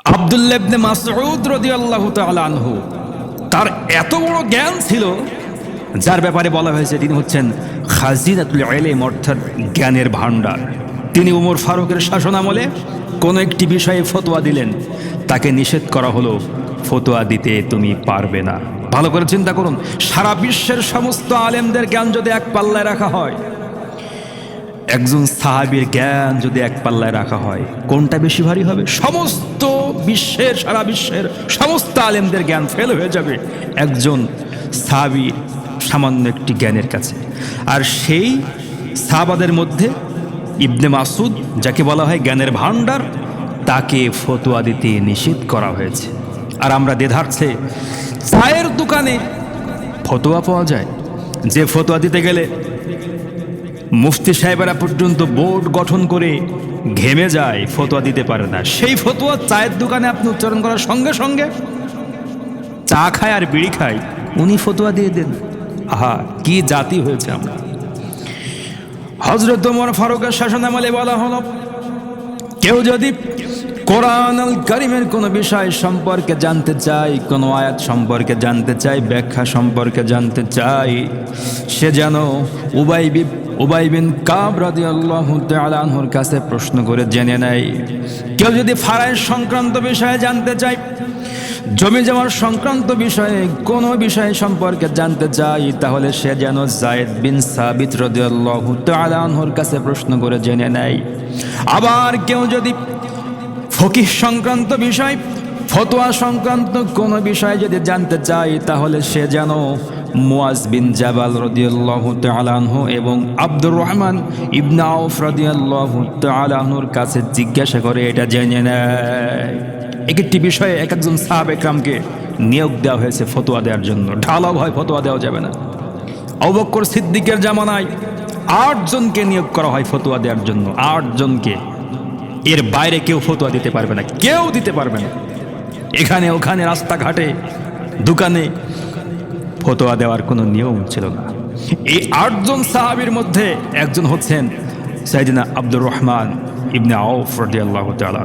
আব্দুল্লাহ ইবনে মাসউদ রাদিয়াল্লাহু তাআলা আনহু, তার এত বড় জ্ঞান ছিল যার ব্যাপারে বলা হয়েছে তিনি হচ্ছেন খাজিনাতুল ইলম, অর্থাৎ জ্ঞানের ভাণ্ডার। তিনি উমর ফারুকের শাসনামলে কোনো একটি বিষয়ে ফতোয়া দিলেন, তাকে নিষেধ করা হলো, ফতোয়া দিতে তুমি পারবে না। ভালো করে চিন্তা করুন, সারা বিশ্বের সমস্ত আলেমদের জ্ঞান যদি এক পাল্লায় রাখা হয়, একজন সাহাবীর জ্ঞান যদি এক পাল্লায় রাখা হয়, কোনটা বেশি ভারী হবে? সমস্ত বিশ্বের, সারা বিশ্বের সমস্ত আলেমদের জ্ঞান ফেল হয়ে যাবে একজন সাহাবীর সামান্য একটি জ্ঞানের কাছে। আর সেই সাহাবাদের মধ্যে ইবনে মাসুদ, যাকে বলা হয় জ্ঞানের ভাণ্ডার, তাকে ফতোয়া দিতে নিষেধ করা হয়েছে। আর আমরা দ্বিধার্থে চায়ের দোকানে ফতোয়া পাওয়া যায়, যে ফতোয়া দিতে গেলে মুফতি সাহেবেরা পর্যন্ত বোর্ড গঠন করে ঘেমে যায়, ফতোয়া দিতে পারে না। সেই ফতোয়া চায়ের দোকানে আপনি উচ্চারণ করার সঙ্গে সঙ্গে চা খায় আর বিড়ি খায়, উনি ফতোয়া দিয়ে দেন। আহা, কি জাতি হয়েছে আমরা! হযরত ওমর ফারুকের শাসনামলে বলা হলো, কেউ যদি কোরআন আল কারীমের কোনো বিষয় সম্পর্কে জানতে চায়, কোনো আয়াত সম্পর্কে জানতে চায়, ব্যাখ্যা সম্পর্কে জানতে চায়, সে যেন উবাই বিন কাব রাদিয়াল্লাহু তাআলা আনহুর কাছে প্রশ্ন করে জেনে নেয়। কেউ যদি ফারায়েজ সংক্রান্ত বিষয়ে জানতে চায়, জমি জমার সংক্রান্ত বিষয়ে কোনো বিষয় সম্পর্কে জানতে চায়, তাহলে সে যেন যায়েদ বিন সাবিত রাদিয়াল্লাহু তাআলা আনহুর কাছে প্রশ্ন করে জেনে নেয়। আবার কেউ যদি ফকিহ সংক্রান্ত বিষয়, ফতোয়া সংক্রান্ত কোনো বিষয় যদি জানতে চায়, তাহলে সে যেন মুয়াজ বিন জাবাল রাদিয়াল্লাহু তাআলা আনহু এবং আব্দুর রহমান ইবনে আউফ রাদিয়াল্লাহু তাআলা আনহুর কাছে জিজ্ঞাসা করে এটা জেনে নেয়। একটি বিষয়ে এক একজন সাহাবা একরামকে নিয়োগ দেওয়া হয়েছে ফতোয়া দেওয়ার জন্য। ঢালাও ভয় ফতোয়া দেওয়া যাবে না। আবু বকর সিদ্দিকের জামানায় 8 জনকে নিয়োগ করা হয় ফতোয়া দেওয়ার জন্য, 8 জনকে। এর বাইরে কেউ ফতোয়া দিতে পারবে না, কেউ দিতে পারবে না। এখানে ওখানে, রাস্তাঘাটে, দোকানে ফতোয়া দেওয়ার কোনো নিয়ম ছিল না। এই 8 জন সাহাবীর মধ্যে একজন হচ্ছেন সাইয়েদনা আব্দুর রহমান ইবনে আউফ রাদিয়াল্লাহু তাআলা।